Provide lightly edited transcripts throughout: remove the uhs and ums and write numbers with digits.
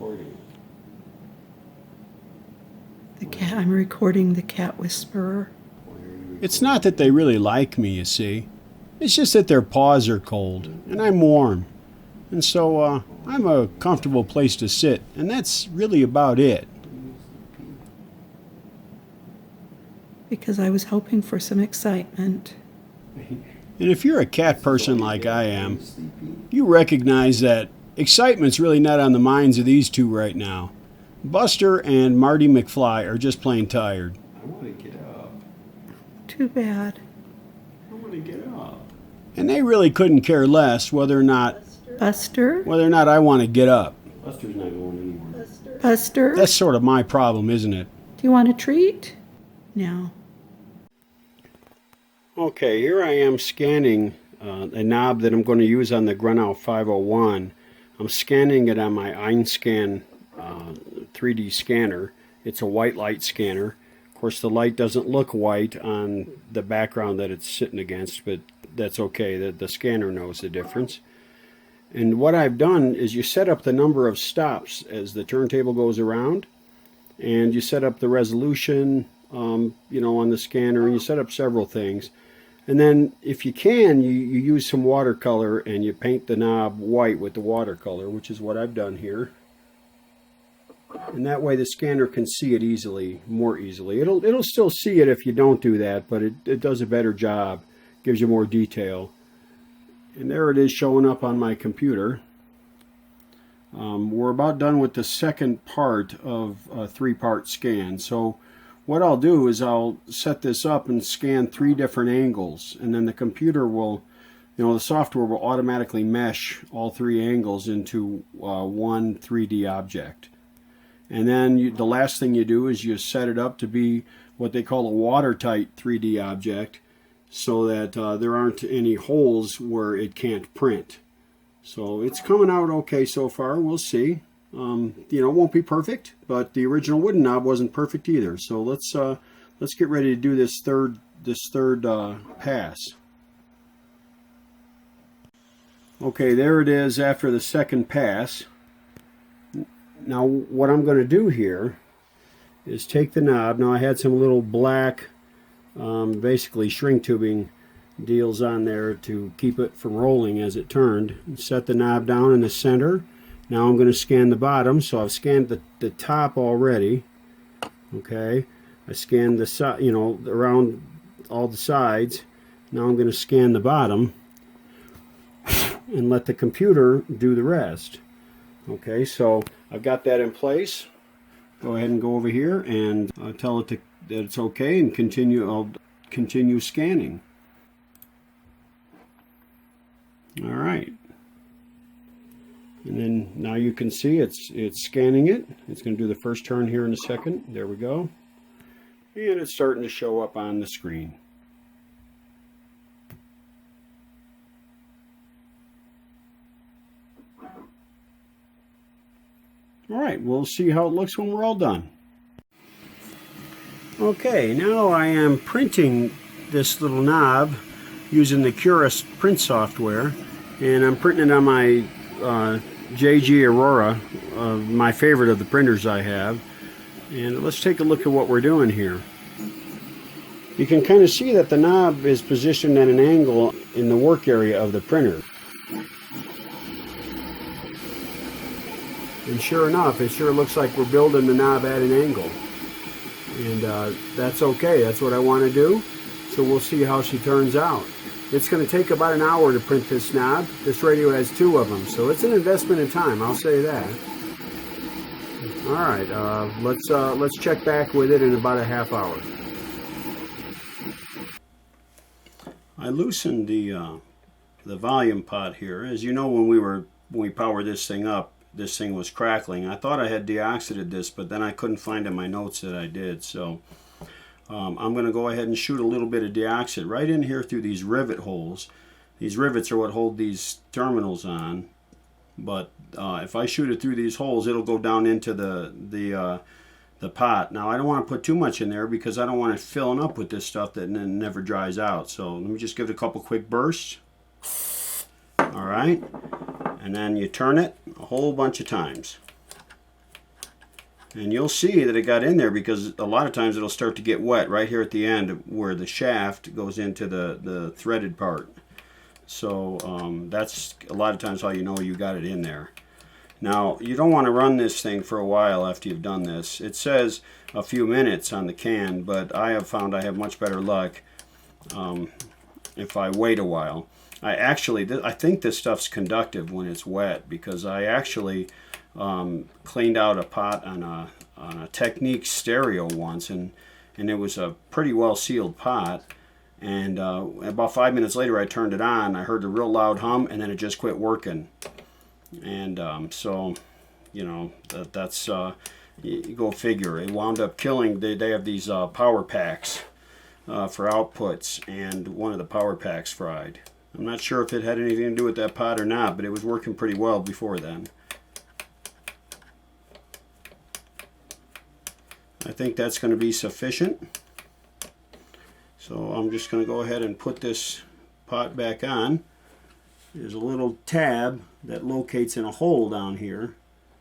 recording? The cat. I'm recording the cat whisperer. It's not that they really like me, you see. It's just that their paws are cold, and I'm warm. And so I'm a comfortable place to sit, and that's really about it. Because I was hoping for some excitement. And if you're a cat person like I am, you recognize that excitement's really not on the minds of these two right now. Buster and Marty McFly are just plain tired. I want to get up. Too bad. I want to get up. And they really couldn't care less whether or not Buster? I want to get up. Buster's not going anywhere. Buster? That's sort of my problem, isn't it? Do you want a treat? No. Okay, here I am scanning a knob that I'm going to use on the Grunow 501. I'm scanning it on my Einscan 3D scanner. It's a white light scanner. Of course, the light doesn't look white on the background that it's sitting against, but that's okay. The scanner knows the difference. And what I've done is you set up the number of stops as the turntable goes around, and you set up the resolution, on the scanner, and you set up several things. And then, if you can, you use some watercolor and you paint the knob white with the watercolor, which is what I've done here. And that way the scanner can see it more easily. It'll still see it if you don't do that, but it does a better job, gives you more detail. And there it is showing up on my computer. We're about done with the second part of a 3-part scan. So what I'll do is I'll set this up and scan 3 different angles, and then the computer will, the software will automatically mesh all 3 angles into one 3D object. And then the last thing you do is you set it up to be what they call a watertight 3D object, so that there aren't any holes where it can't print. So it's coming out okay so far. We'll see. It won't be perfect, but the original wooden knob wasn't perfect either. So let's get ready to do this third pass. Okay, there it is after the second pass. Now what I'm going to do here is take the knob. Now I had some little black, basically shrink tubing deals on there to keep it from rolling as it turned. Set the knob down in the center. Now I'm going to scan the bottom. So I've scanned the top already. Okay, I scanned the side, around all the sides. Now I'm going to scan the bottom and let the computer do the rest. Okay, so I've got that in place. Go ahead and go over here and tell it that it's okay, and continue. I'll continue scanning. All right. And then now you can see it's scanning it. It's going to do the first turn here in a second. There we go. And it's starting to show up on the screen. All right, we'll see how it looks when we're all done. Okay, now I am printing this little knob using the Curus print software, and I'm printing it on my JG Aurora, my favorite of the printers I have. And let's take a look at what we're doing here. You can kind of see that the knob is positioned at an angle in the work area of the printer. And sure enough, it sure looks like we're building the knob at an angle. And that's okay, that's what I want to do. So we'll see how she turns out. It's going to take about an hour to print this knob. This radio has 2 of them, so it's an investment in time, I'll say that. Alright, let's check back with it in about a half hour. I loosened the volume pot here. As you know, when we powered this thing up, this thing was crackling. I thought I had deoxided this, but then I couldn't find in my notes that I did. So I'm going to go ahead and shoot a little bit of deoxit right in here through these rivet holes. These rivets are what hold these terminals on. But if I shoot it through these holes, it'll go down into the pot. Now I don't want to put too much in there because I don't want it filling up with this stuff that never dries out. So let me just give it a couple quick bursts. All right. And then you turn it a whole bunch of times. And you'll see that it got in there because a lot of times it'll start to get wet right here at the end where the shaft goes into the threaded part. So that's a lot of times how you know you got it in there. Now, you don't want to run this thing for a while after you've done this. It says a few minutes on the can, but I have found I have much better luck if I wait a while. I think this stuff's conductive when it's wet because I actually cleaned out a pot on a Technique stereo once, and it was a pretty well sealed pot. And about 5 minutes later, I turned it on. I heard a real loud hum, and then it just quit working. And so, you know, that's you go figure. It wound up killing. They have these power packs for outputs, and one of the power packs fried. I'm not sure if it had anything to do with that pot or not, but it was working pretty well before then. I think that's going to be sufficient. So I'm just going to go ahead and put this pot back on. There's a little tab that locates in a hole down here,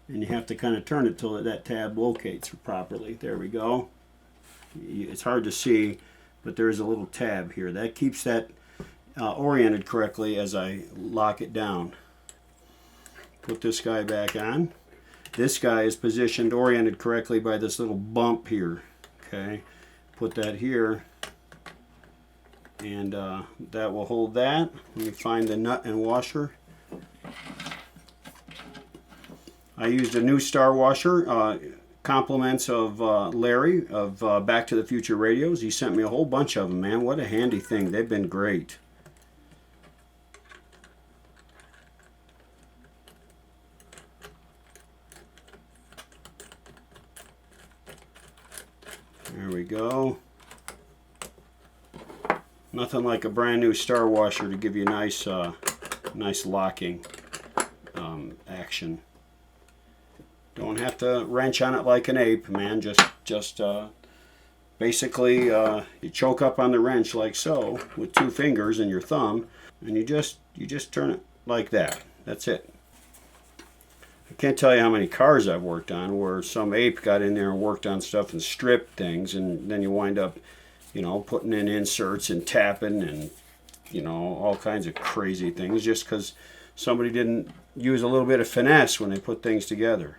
and you have to kind of turn it till that tab locates properly. There we go. It's hard to see, but there is a little tab here that keeps that oriented correctly as I lock it down. Put this guy back on. This guy is positioned, oriented correctly by this little bump here. Okay, put that here, and that will hold that. Let me find the nut and washer. I used a new star washer, compliments of Larry of Back to the Future Radios. He sent me a whole bunch of them, man. What a handy thing. They've been great. There we go. Nothing like a brand new star washer to give you nice locking action. Don't have to wrench on it like an ape, man. Just basically you choke up on the wrench like so with 2 fingers and your thumb, and you just turn it like that. That's it. I can't tell you how many cars I've worked on where some ape got in there and worked on stuff and stripped things, and then you wind up, you know, putting in inserts and tapping and, you know, all kinds of crazy things just because somebody didn't use a little bit of finesse when they put things together.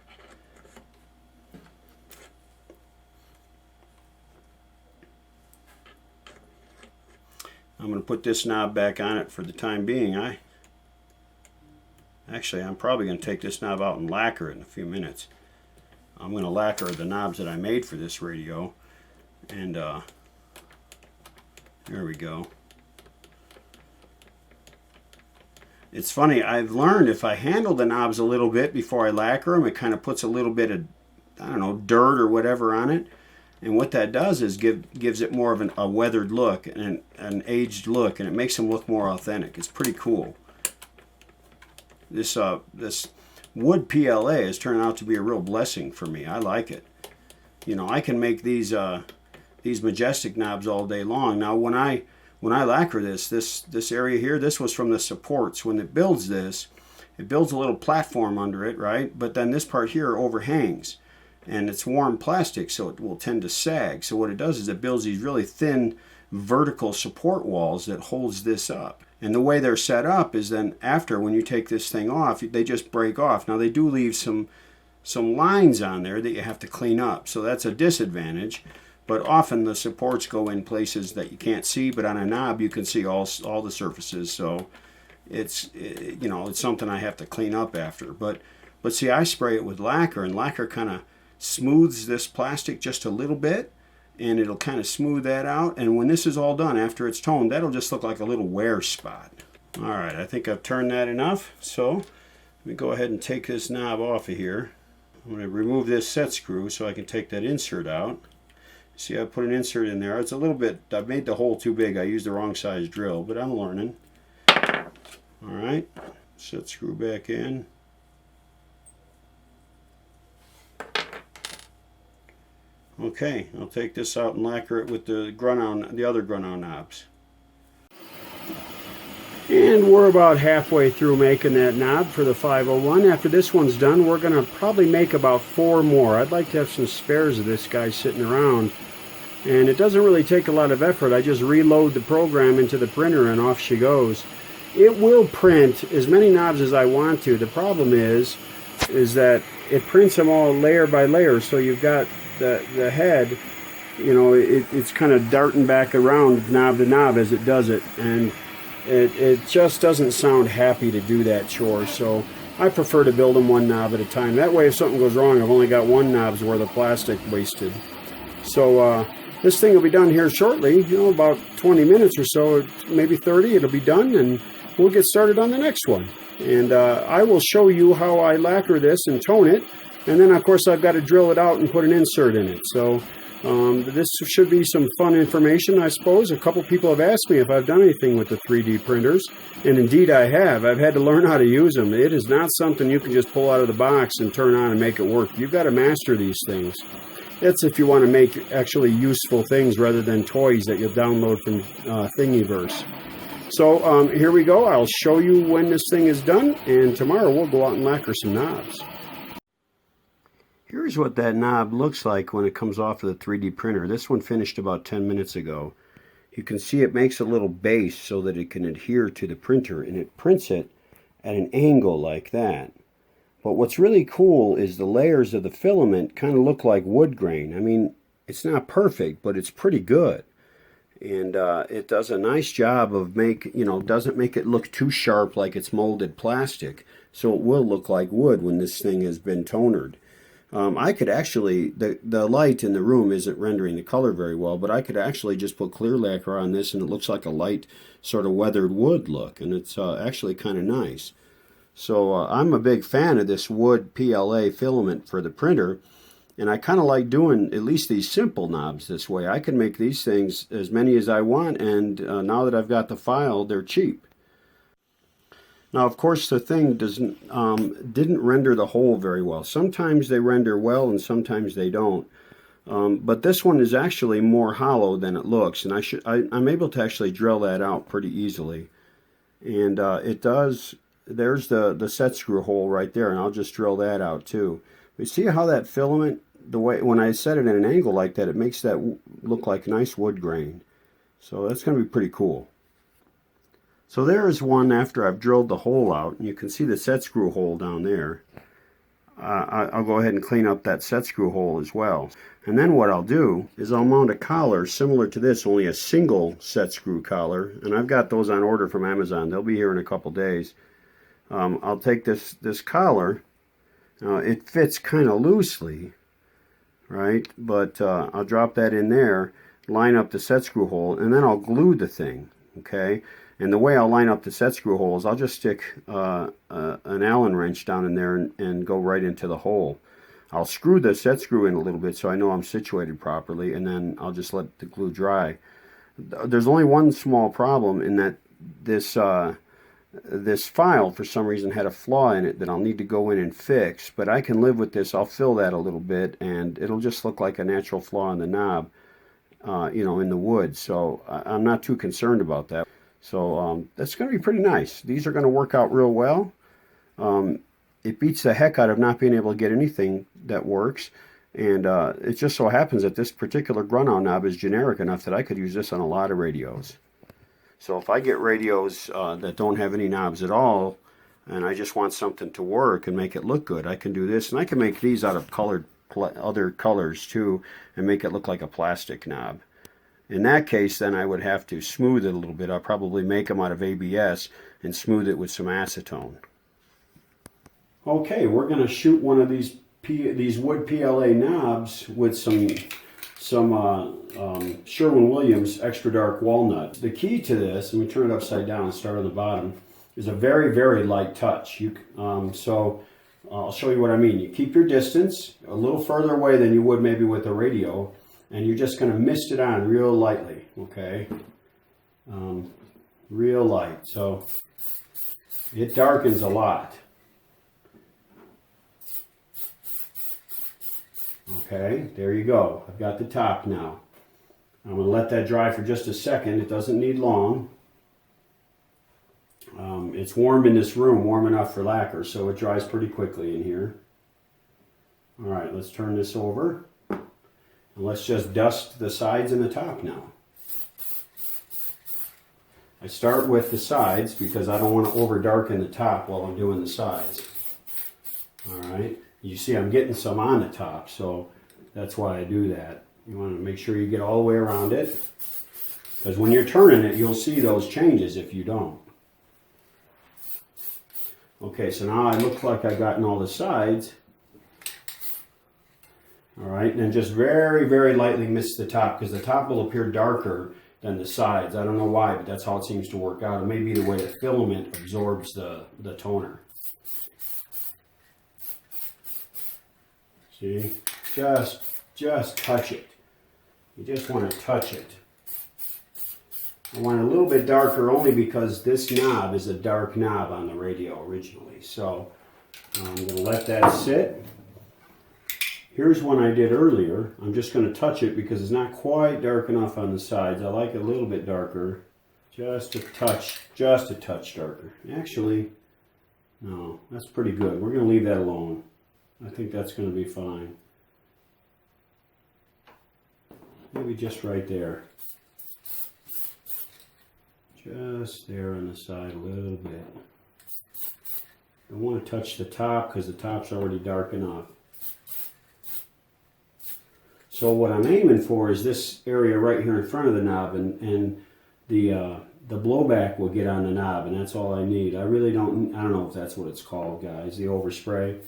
I'm going to put this knob back on it for the time being. Actually, I'm probably going to take this knob out and lacquer it in a few minutes. I'm going to lacquer the knobs that I made for this radio. And there we go. It's funny, I've learned if I handle the knobs a little bit before I lacquer them, it kind of puts a little bit of, I don't know, dirt or whatever on it. And what that does is gives it more of a weathered look and an aged look, and it makes them look more authentic. It's pretty cool. This wood PLA has turned out to be a real blessing for me. I like it. You know, I can make these majestic knobs all day long. Now, when I lacquer this area here, this was from the supports. When it builds this, it builds a little platform under it, right? But then this part here overhangs, and it's warm plastic, so it will tend to sag. So what it does is it builds these really thin vertical support walls that holds this up. And the way they're set up is then after, when you take this thing off, they just break off. Now they do leave some lines on there that you have to clean up, so that's a disadvantage. But often the supports go in places that you can't see, but on a knob you can see all the surfaces. So it's something I have to clean up after. But see, I spray it with lacquer, and lacquer kind of smooths this plastic just a little bit, and it'll kind of smooth that out. And when this is all done, after it's toned, that'll just look like a little wear spot. All right, I think I've turned that enough. So let me go ahead and take this knob off of here. I'm going to remove this set screw so I can take that insert out. See, I put an insert in there. It's a little bit, I've made the hole too big. I used the wrong size drill, but I'm learning. All right, set screw back in. Okay, I'll take this out and lacquer it with the other Grunow knobs. And we're about halfway through making that knob for the 501. After this one's done, we're going to probably make about 4 more. I'd like to have some spares of this guy sitting around. And it doesn't really take a lot of effort. I just reload the program into the printer and off she goes. It will print as many knobs as I want to. The problem is that it prints them all layer by layer. So you've got the head, you know, it's kind of darting back around knob to knob as it does it. And it just doesn't sound happy to do that chore. So I prefer to build them one knob at a time. That way if something goes wrong, I've only got one knob's worth of plastic wasted. So this thing will be done here shortly, you know, about 20 minutes or so, maybe 30, it'll be done, and we'll get started on the next one. And I will show you how I lacquer this and tone it, and then of course I've got to drill it out and put an insert in it. So this should be some fun information, I suppose. A couple people have asked me if I've done anything with the 3D printers, and indeed I have. I've had to learn how to use them. It is not something you can just pull out of the box and turn on and make it work. You've got to master these things. That's if you want to make actually useful things rather than toys that you'll download from Thingiverse. So here we go. I'll show you when this thing is done, and tomorrow we'll go out and lacquer some knobs. Here's what that knob looks like when it comes off of the 3D printer. This one finished about 10 minutes ago. You can see it makes a little base so that it can adhere to the printer, and it prints it at an angle like that. But what's really cool is the layers of the filament kind of look like wood grain. I mean, it's not perfect, but it's pretty good. And it does a nice job of doesn't make it look too sharp like it's molded plastic. So it will look like wood when this thing has been tonered. I could actually, the light in the room isn't rendering the color very well, but I could actually just put clear lacquer on this and it looks like a light sort of weathered wood look. And it's actually kind of nice. So I'm a big fan of this wood PLA filament for the printer, and I kind of like doing at least these simple knobs this way. I can make these things as many as I want, and now that I've got the file, they're cheap. Now, of course, the thing didn't render the hole very well. Sometimes they render well, and sometimes they don't. But this one is actually more hollow than it looks, and I'm able to actually drill that out pretty easily. And it does. There's the set screw hole right there, and I'll just drill that out too. But see how that filament, the way when I set it at an angle like that, it makes that look like nice wood grain. So that's going to be pretty cool. So there is one after I've drilled the hole out, and you can see the set screw hole down there. I'll go ahead and clean up that set screw hole as well. And then what I'll do is I'll mount a collar similar to this, only a single set screw collar, and I've got those on order from Amazon. They'll be here in a couple days. I'll take this collar. It fits kind of loosely, right? But I'll drop that in there, line up the set screw hole, and then I'll glue the thing, okay? And the way I'll line up the set screw hole is I'll just stick an Allen wrench down in there and go right into the hole. I'll screw the set screw in a little bit so I know I'm situated properly, and then I'll just let the glue dry. There's only one small problem in that this file for some reason had a flaw in it that I'll need to go in and fix, but I can live with this. I'll fill that a little bit and it'll just look like a natural flaw in the knob, in the wood. So I'm not too concerned about that. So that's going to be pretty nice. These are going to work out real well. It beats the heck out of not being able to get anything that works. And it just so happens that this particular Grunow knob is generic enough that I could use this on a lot of radios. So if I get radios that don't have any knobs at all, and I just want something to work and make it look good, I can do this. And I can make these out of other colors too, and make it look like a plastic knob. In that case, then I would have to smooth it a little bit. I'll probably make them out of ABS and smooth it with some acetone. Okay, we're going to shoot one of these wood PLA knobs with some Sherwin-Williams extra dark walnut. The key to this, and we turn it upside down and start on the bottom, is a very, very light touch. So I'll show you what I mean. You keep your distance a little further away than you would maybe with a radio, and you're just going to mist it on real lightly, okay? Real light. So it darkens a lot. Okay, there you go. I've got the top now. I'm going to let that dry for just a second. It doesn't need long. it's warm in this room, warm enough for lacquer, so it dries pretty quickly in here. All right, let's turn this over. And let's just dust the sides and the top now. I start with the sides because I don't want to over darken the top while I'm doing the sides. All right, you see I'm getting some on the top, so that's why I do that. You want to make sure you get all the way around it, because when you're turning it, you'll see those changes if you don't. Okay, so now I look like I've gotten all the sides. All right, and then just very, very lightly mist the top, because the top will appear darker than the sides. I don't know why, but that's how it seems to work out. It may be the way the filament absorbs the toner. See, just touch it. You just want to touch it. I want it a little bit darker only because this knob is a dark knob on the radio originally. So I'm going to let that sit. Here's one I did earlier. I'm just going to touch it because it's not quite dark enough on the sides. I like it a little bit darker. Just a touch darker. Actually, no, that's pretty good. We're going to leave that alone. I think that's going to be fine. Maybe just right there. Just there on the side a little bit. Don't want to touch the top because the top's already dark enough. So what I'm aiming for is this area right here in front of the knob, and the blowback will get on the knob, and that's all I need. I don't know if that's what it's called, guys, the overspray.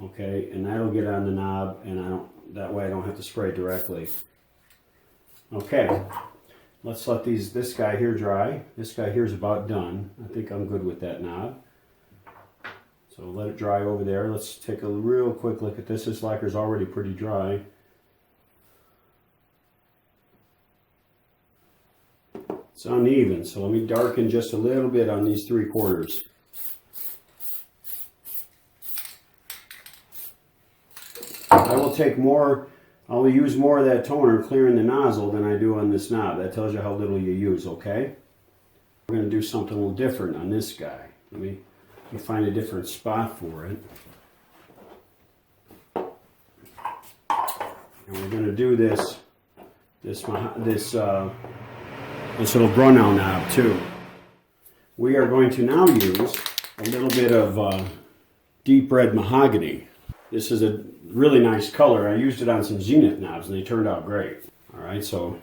Okay, and that'll get on the knob, and that way I don't have to spray directly. Okay, let's let this guy here dry. This guy here is about done. I think I'm good with that knob. So let it dry over there. Let's take a real quick look at this. This lacquer's already pretty dry. It's uneven, so let me darken just a little bit on these 3/4. I will take more, I'll use more of that toner clearing the nozzle than I do on this knob. That tells you how little you use, okay? We're going to do something a little different on this guy. Let me find a different spot for it. And we're going to do this little Grunow knob too. We are going to now use a little bit of deep red mahogany. This is a really nice color. I used it on some Zenith knobs and they turned out great. All right, so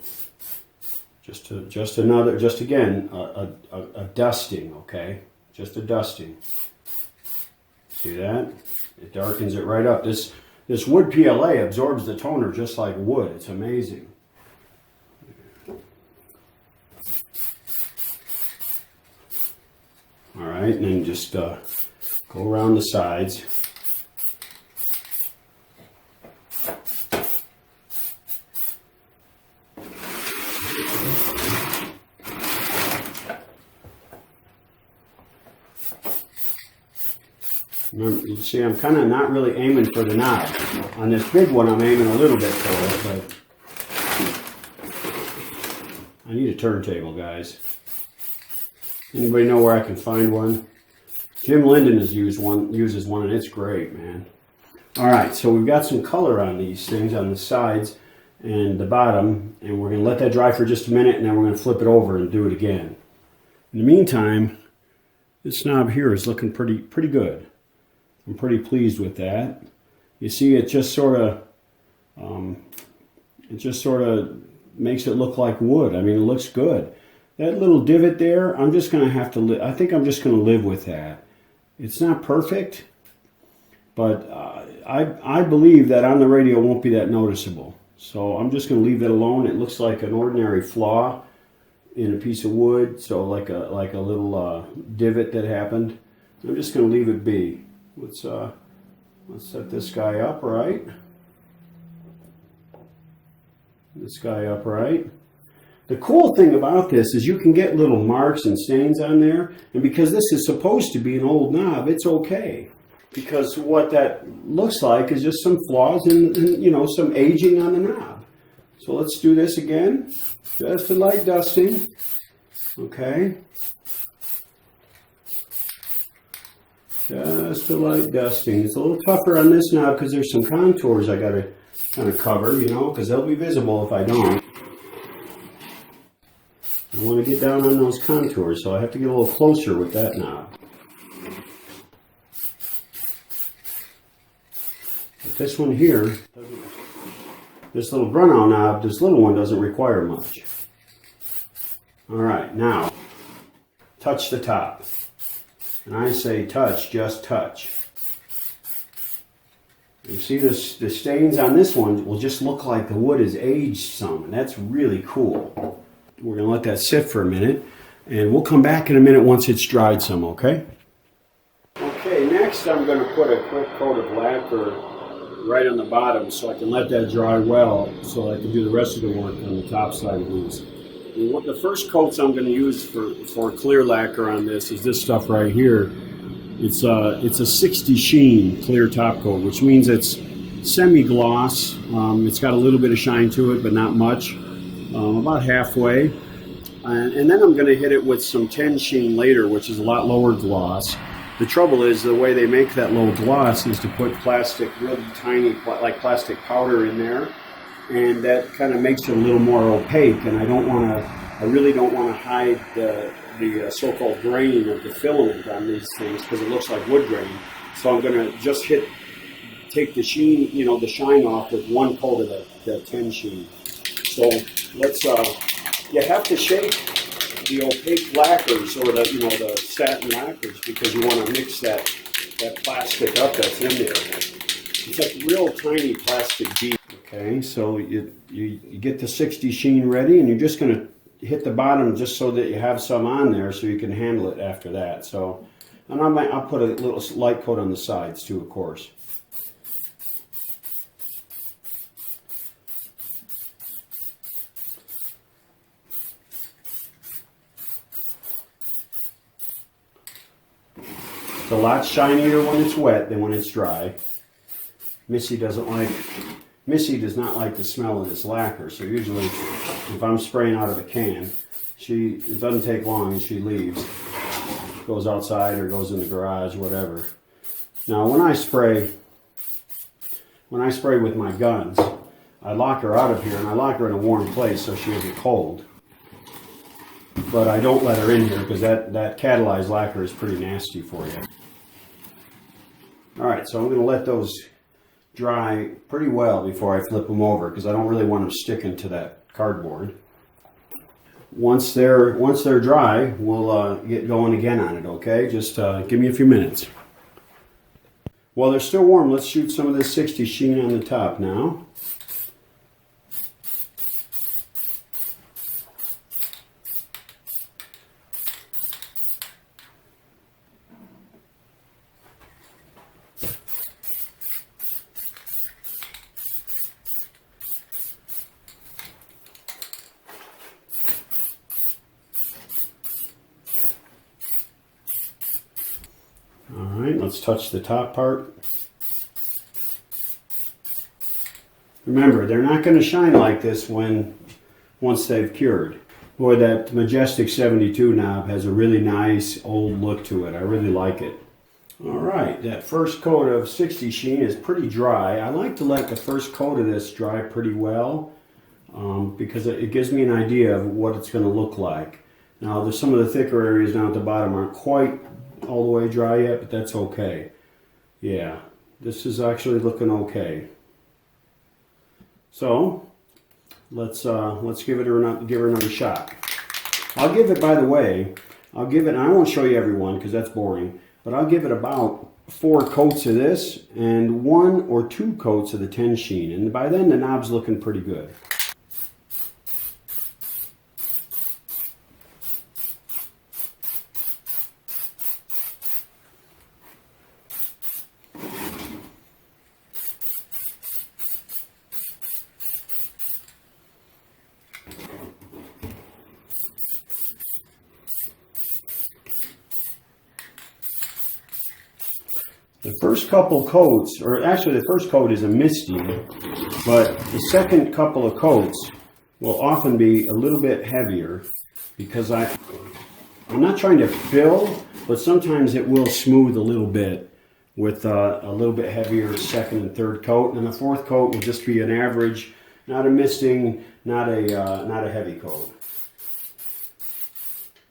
just again a dusting, okay? Just a dusting. See that? It darkens it right up. This wood PLA absorbs the toner just like wood. It's amazing. All right, and then just go around the sides. Remember, you see, I'm kind of not really aiming for the knob. On this big one, I'm aiming a little bit for it, but I need a turntable, guys. Anybody know where I can find one? Jim Linden uses one, and it's great, man. All right, so we've got some color on these things on the sides and the bottom, and we're going to let that dry for just a minute, and then we're going to flip it over and do it again. In the meantime, this knob here is looking pretty good. I'm pretty pleased with that. You see, it just sort of makes it look like wood. I mean, it looks good. That little divot there, I'm just going to have to I think I'm just going to live with that. It's not perfect, but I believe that on the radio it won't be that noticeable. So I'm just going to leave it alone. It looks like an ordinary flaw in a piece of wood, so like a little divot that happened. I'm just going to leave it be. Let's set this guy up right. This guy upright. The cool thing about this is you can get little marks and stains on there, and because this is supposed to be an old knob, it's okay. Because what that looks like is just some flaws and some aging on the knob. So let's do this again. Just a light dusting. Okay. Just a light dusting. It's a little tougher on this knob because there's some contours I gotta kind of cover, you know, because they'll be visible if I don't. I want to get down on those contours, so I have to get a little closer with that knob. But this one here, this little Grunow knob, this little one doesn't require much. All right, now, touch the top. And I say touch, just touch. You see this, the stains on this one will just look like the wood is aged some, and that's really cool. We're gonna let that sit for a minute, and we'll come back in a minute once it's dried some, okay? Okay, next I'm gonna put a quick coat of lacquer right on the bottom so I can let that dry well so I can do the rest of the work on the top side of these. The first coats I'm going to use for clear lacquer on this is this stuff right here. It's a 60 sheen clear top coat, which means it's semi-gloss. It's got a little bit of shine to it, but not much, about halfway. And then I'm going to hit it with some 10 sheen later, which is a lot lower gloss. The trouble is the way they make that low gloss is to put plastic, really tiny, like plastic powder in there. And that kind of makes it a little more opaque, and I really don't want to hide the so-called grain of the filament on these things because it looks like wood grain. So I'm going to just take the sheen, you know, the shine off with one coat of the 10 sheen. So let's, you have to shake the opaque lacquers or the satin lacquers because you want to mix that plastic up that's in there. It's like real tiny plastic bead. Okay, so you get the 60 sheen ready, and you're just going to hit the bottom just so that you have some on there so you can handle it after that. So, and I'll put a little light coat on the sides too, of course. It's a lot shinier when it's wet than when it's dry. Missy does not like the smell of this lacquer, so usually if I'm spraying out of a can, it doesn't take long and she leaves. Goes outside or goes in the garage, whatever. Now when I spray with my guns, I lock her out of here and I lock her in a warm place so she isn't cold. But I don't let her in here because that catalyzed lacquer is pretty nasty for you. Alright, so I'm going to let those dry pretty well before I flip them over because I don't really want them sticking to that cardboard. Once they're dry, we'll get going again on it, okay? Just give me a few minutes. While they're still warm, let's shoot some of this 60 sheen on the top now. Alright, let's touch the top part. Remember, they're not going to shine like this once they've cured. Boy, that Majestic 72 knob has a really nice old look to it. I really like it. Alright, that first coat of 60 sheen is pretty dry. I like to let the first coat of this dry pretty well because it gives me an idea of what it's going to look like. Now, there's some of the thicker areas down at the bottom aren't quite all the way dry yet, but that's okay. Yeah, this is actually looking okay. So let's give her another shot. I'll give it, by the way, and I won't show you everyone because that's boring, but I'll give it about 4 coats of this and 1 or 2 coats of the 10 sheen, and by then the knob's looking pretty good. The first couple coats, or actually the first coat is a misty, but the second couple of coats will often be a little bit heavier because I'm not trying to fill but sometimes it will smooth a little bit with a little bit heavier second and third coat, and the fourth coat will just be an average, not a misting, not a heavy coat.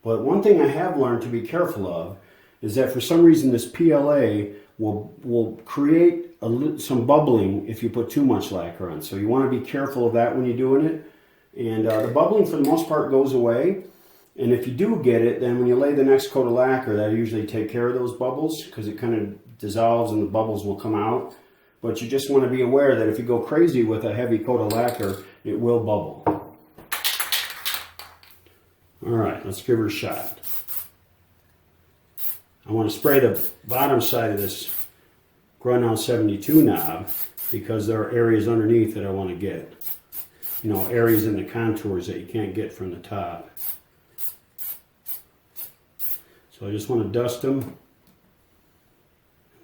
But one thing I have learned to be careful of is that for some reason this PLA will create some bubbling if you put too much lacquer on. So you want to be careful of that when you're doing it. And the bubbling for the most part goes away. And if you do get it, then when you lay the next coat of lacquer, that'll usually take care of those bubbles because it kind of dissolves and the bubbles will come out. But you just want to be aware that if you go crazy with a heavy coat of lacquer, it will bubble. All right, let's give her a shot. I want to spray the bottom side of this Grunow 72 knob because there are areas underneath that I want to get. You know, areas in the contours that you can't get from the top. So I just want to dust them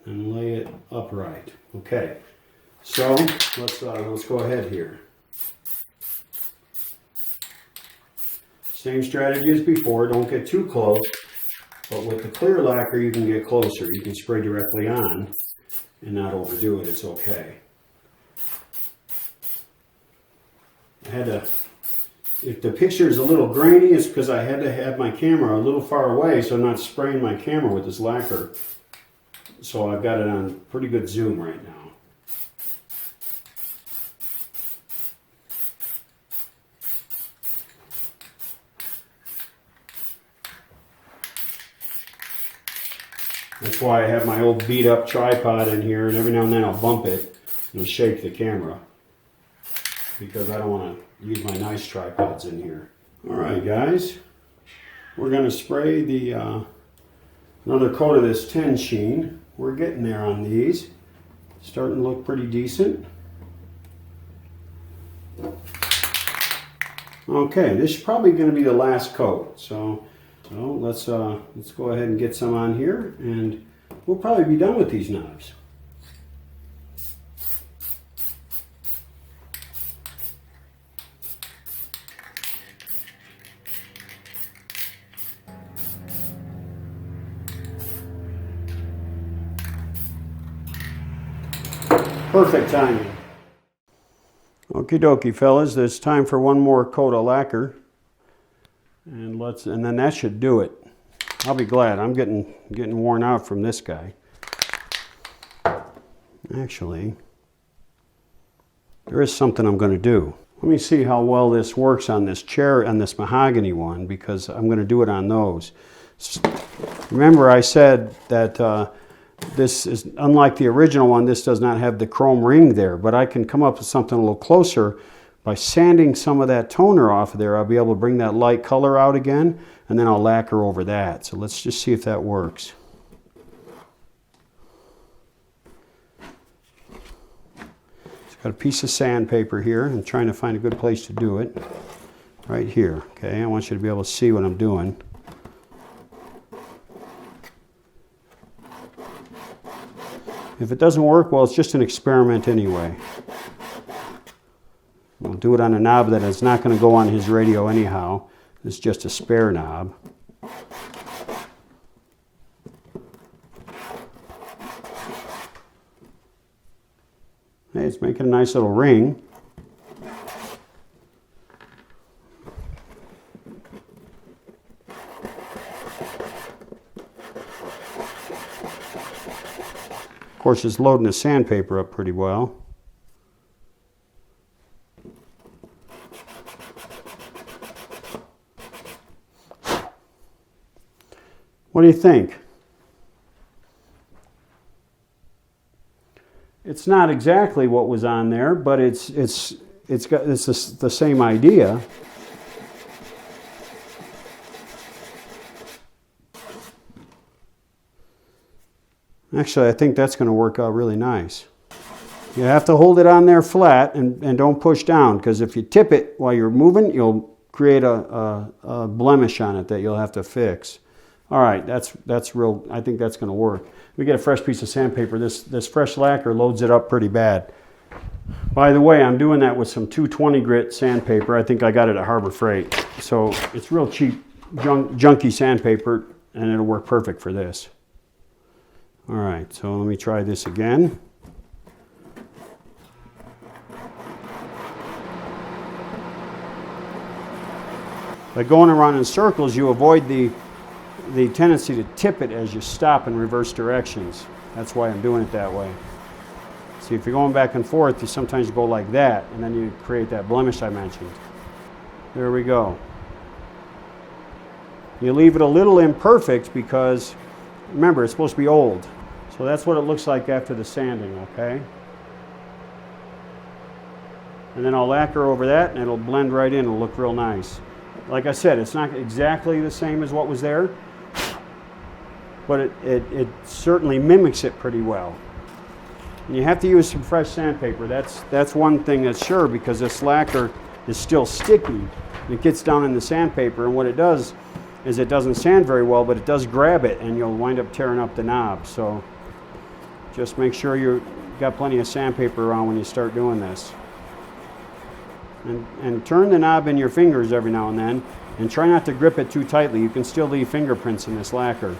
and lay it upright. Okay, so let's go ahead here. Same strategy as before, don't get too close, but with the clear lacquer you can get closer. You can spray directly on and not overdo it, it's okay. If the picture is a little grainy, it's because I had to have my camera a little far away so I'm not spraying my camera with this lacquer. So I've got it on pretty good zoom right now. That's why I have my old beat up tripod in here, and every now and then I'll bump it and shake the camera because I don't want to use my nice tripods in here. All right, guys, we're going to spray the another coat of this tin sheen. We're getting there on these. Starting to look pretty decent. Okay, this is probably going to be the last coat. So let's go ahead and get some on here, and we'll probably be done with these knobs. Perfect timing. Okie dokie, fellas, it's time for one more coat of lacquer. And then that should do it. I'll be glad. I'm getting worn out from this guy. Actually, there is something I'm going to do. Let me see how well this works on this chair and this mahogany one, because I'm going to do it on those. Remember I said that this is unlike the original one. This does not have the chrome ring there, but I can come up with something a little closer. By sanding some of that toner off of there, I'll be able to bring that light color out again, and then I'll lacquer over that. So let's just see if that works. Got a piece of sandpaper here. I'm trying to find a good place to do it. Right here, okay? I want you to be able to see what I'm doing. If it doesn't work, well, it's just an experiment anyway. We'll do it on a knob that is not going to go on his radio anyhow. It's just a spare knob. Hey, it's making a nice little ring. Of course, it's loading the sandpaper up pretty well. What do you think? It's not exactly what was on there, but it's the same idea. Actually, I think that's going to work out really nice. You have to hold it on there flat and don't push down, because if you tip it while you're moving, you'll create a blemish on it that you'll have to fix. All right, that's real. I think that's going to work. We get a fresh piece of sandpaper. This fresh lacquer loads it up pretty bad. By the way, I'm doing that with some 220 grit sandpaper. I think I got it at Harbor Freight. So it's real cheap, junky sandpaper. and it'll work perfect for this. All right, so let me try this again. By going around in circles, you avoid the tendency to tip it as you stop in reverse directions. That's why I'm doing it that way. See, if you're going back and forth, you sometimes go like that, and then you create that blemish I mentioned. There we go. You leave it a little imperfect because, remember, it's supposed to be old. So that's what it looks like after the sanding, okay? And then I'll lacquer over that, and it'll blend right in. It'll look real nice. Like I said, it's not exactly the same as what was there, but it certainly mimics it pretty well. And you have to use some fresh sandpaper. That's one thing that's sure, because this lacquer is still sticky. It gets down in the sandpaper, and what it does is it doesn't sand very well, but it does grab it, and you'll wind up tearing up the knob. So just make sure you've got plenty of sandpaper around when you start doing this. And turn the knob in your fingers every now and then, and try not to grip it too tightly. You can still leave fingerprints in this lacquer.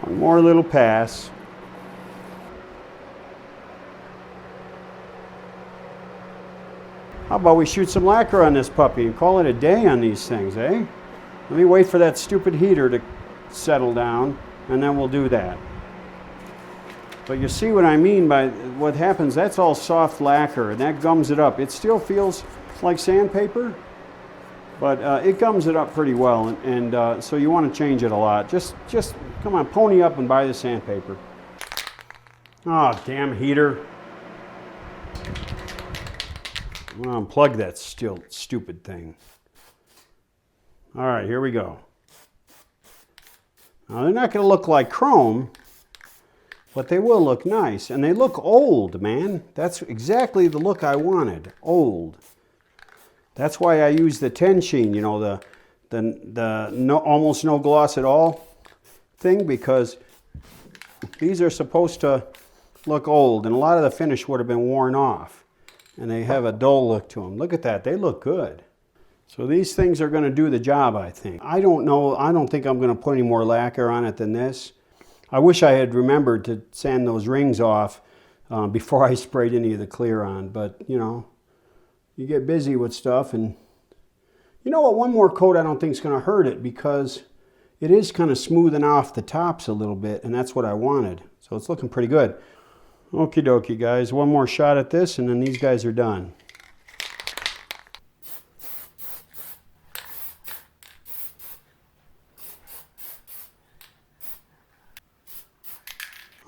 One more little pass. How about we shoot some lacquer on this puppy and call it a day on these things, eh? Let me wait for that stupid heater to settle down, and then we'll do that. But you see what I mean by what happens, that's all soft lacquer, and that gums it up. It still feels like sandpaper, but it gums it up pretty well, and so you want to change it a lot. Just come on, pony up and buy the sandpaper. Oh, damn heater. I'm going to unplug that stupid thing. All right, here we go. Now, they're not going to look like chrome, but they will look nice. And they look old, man. That's exactly the look I wanted, old. That's why I use the 10 sheen, you know, the no, almost no gloss at all thing, because these are supposed to look old, and a lot of the finish would have been worn off, and they have a dull look to them. Look at that, they look good. So these things are going to do the job, I think. I don't know, I don't think I'm going to put any more lacquer on it than this. I wish I had remembered to sand those rings off before I sprayed any of the clear on, but you know, you get busy with stuff, and you know what, one more coat I don't think is going to hurt it, because it is kind of smoothing off the tops a little bit, and that's what I wanted. So it's looking pretty good. Okie dokie, guys, one more shot at this, and then these guys are done.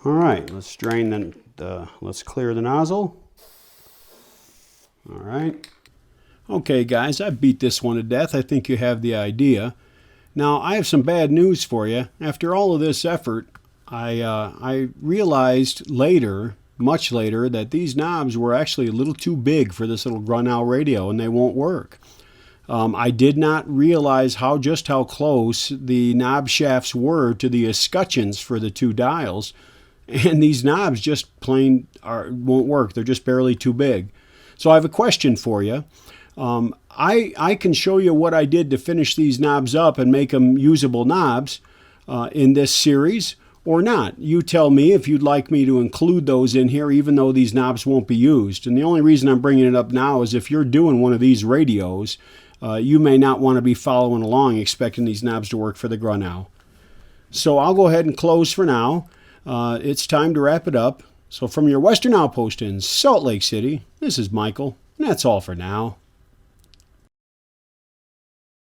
All right, let's drain let's clear the nozzle. All right. Okay, guys, I beat this one to death. I think you have the idea. Now, I have some bad news for you. After all of this effort, I realized later, much later, that these knobs were actually a little too big for this little Grunow radio, and they won't work. I did not realize just how close the knob shafts were to the escutcheons for the two dials. And these knobs just plain won't work. They're just barely too big. So I have a question for you. I can show you what I did to finish these knobs up and make them usable knobs in this series or not. You tell me if you'd like me to include those in here, even though these knobs won't be used. And the only reason I'm bringing it up now is if you're doing one of these radios, you may not want to be following along expecting these knobs to work for the Grunow. So I'll go ahead and close for now. It's time to wrap it up. So from your Western Outpost in Salt Lake City, this is Michael, and that's all for now.